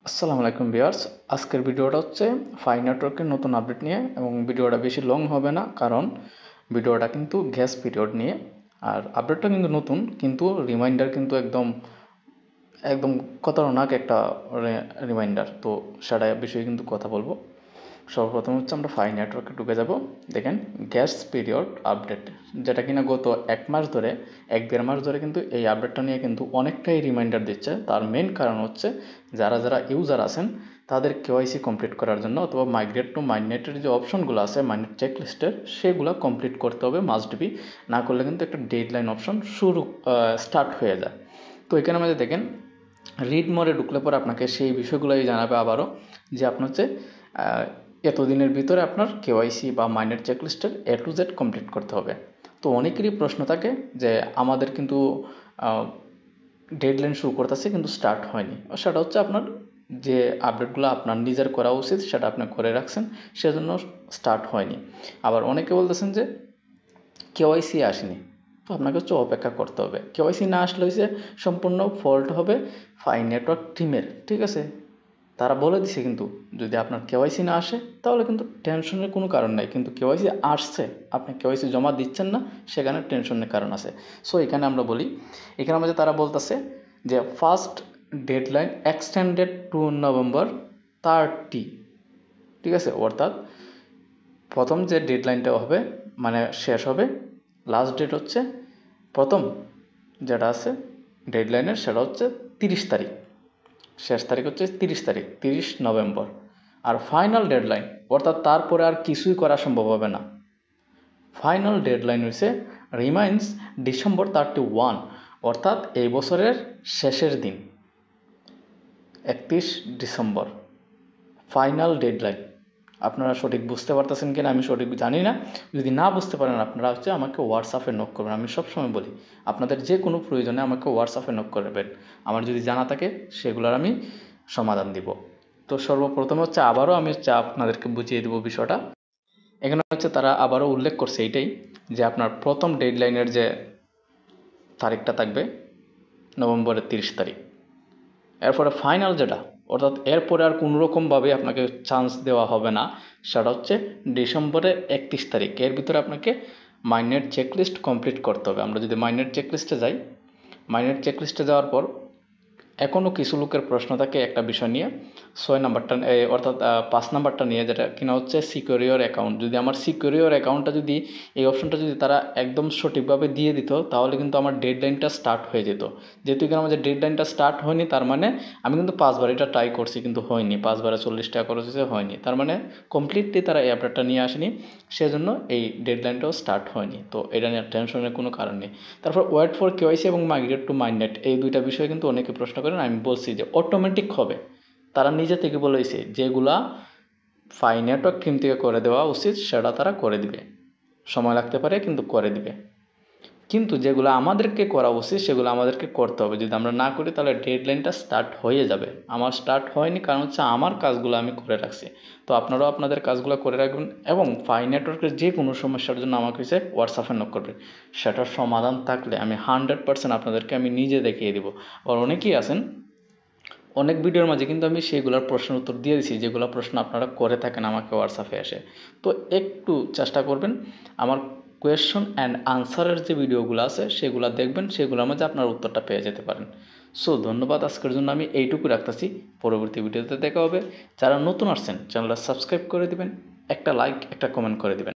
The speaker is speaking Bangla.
আসসালামু আলাইকুম ভিউয়ার্স, আজকের ভিডিওটা হচ্ছে ফাই নেটওয়ার্কের নতুন আপডেট নিয়ে এবং ভিডিওটা বেশি লং হবে না, কারণ ভিডিওটা কিন্তু গ্যাস পিরিয়ড নিয়ে। আর আপডেটটা কিন্তু নতুন, কিন্তু রিমাইন্ডার কিন্তু একদম একদম খতরনাক একটা রিমাইন্ডার। তো সেটা বিষয়ে কিন্তু কথা বলবো। সর্বপ্রথম হচ্ছে আমরা ফাই নেটওয়ার্কে ঢুকে যাব। দেখেন গ্যাস পিরিয়ড আপডেট, যেটা কিনা গত 1-1.5 মাস ধরে কিন্তু এই আপডেটটা নিয়ে কিন্তু অনেকটাই রিমাইন্ডার দিচ্ছে। তার মেন কারণ হচ্ছে যারা যারা ইউজার আছেন তাদের কেওয়াইসি কমপ্লিট করার জন্য, অথবা মাইগ্রেট টু মাইনেটের যে অপশনগুলো আছে মাইনেট চেকলিস্টের, সেগুলো কমপ্লিট করতে হবে মাস্ট বি। না করলে কিন্তু একটা ডেডলাইন অপশন স্টার্ট হয়ে যায়। তো এখানে আমাদের দেখেন রিড মোডে ঢুকলে পরে আপনাকে সেই বিষয়গুলোই জানাবে আবারও, যে আপনার হচ্ছে এতদিনের ভিতরে আপনার কেওয়াইসি বা মাইনেট চেকলিস্টের A to Z কমপ্লিট করতে হবে। তো অনেকেরই প্রশ্ন থাকে যে আমাদের কিন্তু ডেডলাইন শুরু করতেছে কিন্তু স্টার্ট হয়নি। সেটা হচ্ছে আপনার যে আপডেটগুলো আপনার নিজের করা উচিত সেটা আপনি করে রাখছেন, সেজন্য স্টার্ট হয়নি। আবার অনেকে বলতেছেন যে কেওয়াইসি আসেনি, তো আপনাকে হচ্ছে অপেক্ষা করতে হবে। কেওয়াইসি না আসলে হচ্ছে সম্পূর্ণ ফল্ট হবে ফাই নেটওয়ার্ক টিমের, ঠিক আছে? তারা বলে দিছে কিন্তু যদি আপনার কেওয়াইসি না আসে তাহলে কিন্তু টেনশনের কোনো কারণ নাই, কিন্তু কেওয়াইসি আসছে আপনি কেওয়াইসি জমা দিচ্ছেন না, সেখানে টেনশনের কারণ আছে। সো এখানে আমরা বলি, এখানে আমাদের তারা বলতেছে যে first deadline extended two November 30, ঠিক আছে? অর্থাৎ প্রথম যে ডেডলাইনটা হবে মানে শেষ হবে, লাস্ট ডেট হচ্ছে প্রথম যেটা আছে ডেডলাইনের সেটা হচ্ছে 30 তারিখ, শেষ তারিখ হচ্ছে 30 তারিখ, 30 নভেম্বর। আর ফাইনাল ডেডলাইন অর্থাৎ তারপরে আর কিছুই করা সম্ভব হবে না। ফাইনাল ডেডলাইন হচ্ছে রিমাইন্স December 31, অর্থাৎ এই বছরের শেষের দিন 31 ডিসেম্বর ফাইনাল ডেডলাইন। আপনারা সঠিক বুঝতে পারতেছেন কিনা আমি সঠিক জানি না। যদি না বুঝতে পারেন আপনারা হচ্ছে আমাকে হোয়াটসঅ্যাপে নক করবেন। আমি সবসময় বলি আপনাদের যে কোনো প্রয়োজনে আমাকে হোয়াটসঅ্যাপে নক করবেন, আমার যদি জানা থাকে সেগুলোর আমি সমাধান দিব। তো সর্বপ্রথম হচ্ছে আবারও আমি হচ্ছে আপনাদেরকে বুঝিয়ে দেবো বিষয়টা। এখানে হচ্ছে তারা আবারও উল্লেখ করছে এইটাই, যে আপনার প্রথম ডেডলাইনের যে তারিখটা থাকবে নভেম্বরের 30 তারিখ। এরপরে ফাইনাল যেটা, অর্থাৎ এরপরে আর কোনো রকমভাবে আপনাকে চান্স দেওয়া হবে না, সেটা হচ্ছে ডিসেম্বরের 31 তারিখ। এর ভিতরে আপনাকে মাইনেট চেকলিস্ট কমপ্লিট করতে হবে। আমরা যদি মাইনেট চেকলিস্টে যাই, মাইনেট চেকলিস্টে যাওয়ার পর এখনও কিছু লোকের প্রশ্ন থাকে একটা বিষয় নিয়ে, 6 নাম্বারটা অর্থাৎ 5 নাম্বারটা নিয়ে, যেটা কিনা হচ্ছে সিকিউরিওর অ্যাকাউন্ট। যদি আমার সিকিউরিওর অ্যাকাউন্টটা যদি এই অপশনটা যদি তারা একদম সঠিকভাবে দিয়ে দিত তাহলে কিন্তু আমার ডেডলাইনটা স্টার্ট হয়ে যেত। যেহেতু এখানে আমাদের ডেডলাইনটা স্টার্ট হয়নি, তার মানে আমি কিন্তু 5বার এটা ট্রাই করছি কিন্তু হয়নি, 5বারে 40 টাকা খরচ হয়েছে, হয়নি। তার মানে কমপ্লিটলি তারা এই আপডেটটা নিয়ে আসেনি, সেজন্য এই ডেডলাইনটাও স্টার্ট হয়নি। তো এটা নিয়ে টেনশনের কোনো কারণ নেই। তারপর ওয়েট ফর কেওয়াইসি এবং মাইগ্রেট টু মাইনেট, এই দুইটা বিষয়ে কিন্তু অনেকে প্রশ্ন করেন। আমি বলছি যে অটোমেটিক হবে, তারা নিজে থেকে বলেছে যেগুলা ফাই নেটওয়ার্ক টিম থেকে করে দেওয়া উচিত সেটা তারা করে দিবে, সময় লাগতে পারে কিন্তু করে দিবে। কিন্তু যেগুলো আমাদেরকে করা উচিত সেগুলো আমাদেরকে করতে হবে। যদি আমরা না করি তাহলে ডেডলাইনটা স্টার্ট হয়ে যাবে। আমার স্টার্ট হয়নি কারণ হচ্ছে আমার কাজগুলো আমি করে রাখছি। তো আপনারাও আপনাদের কাজগুলো করে রাখবেন এবং ফাই নেটওয়ার্কের যে কোনো সমস্যার জন্য আমাকে হচ্ছে হোয়াটসঅ্যাপে নক করবেন। সেটার সমাধান থাকলে আমি 100% আপনাদেরকে আমি নিজে দেখিয়ে দিব। আবার অনেকেই আছেন, অনেক ভিডিওর মাঝে কিন্তু আমি সেগুলোর প্রশ্নের উত্তর দিয়ে দিছি, যেগুলো প্রশ্ন আপনারা করে থাকেন আমাকে হোয়াটসঅ্যাপে এসে। তো একটু চেষ্টা করবেন আমার কোয়েশ্চন অ্যান্ড আনসারের যে ভিডিওগুলো আছে সেগুলো দেখবেন, সেগুলোর মাঝে আপনার উত্তরটা পেয়ে যেতে পারেন। সো ধন্যবাদ, আজকের জন্য আমি এইটুকু রাখতেছি। পরবর্তী ভিডিওতে দেখা হবে। যারা নতুন আসছেন চ্যানেলটা সাবস্ক্রাইব করে দিবেন, একটা লাইক একটা কমেন্ট করে দিবেন।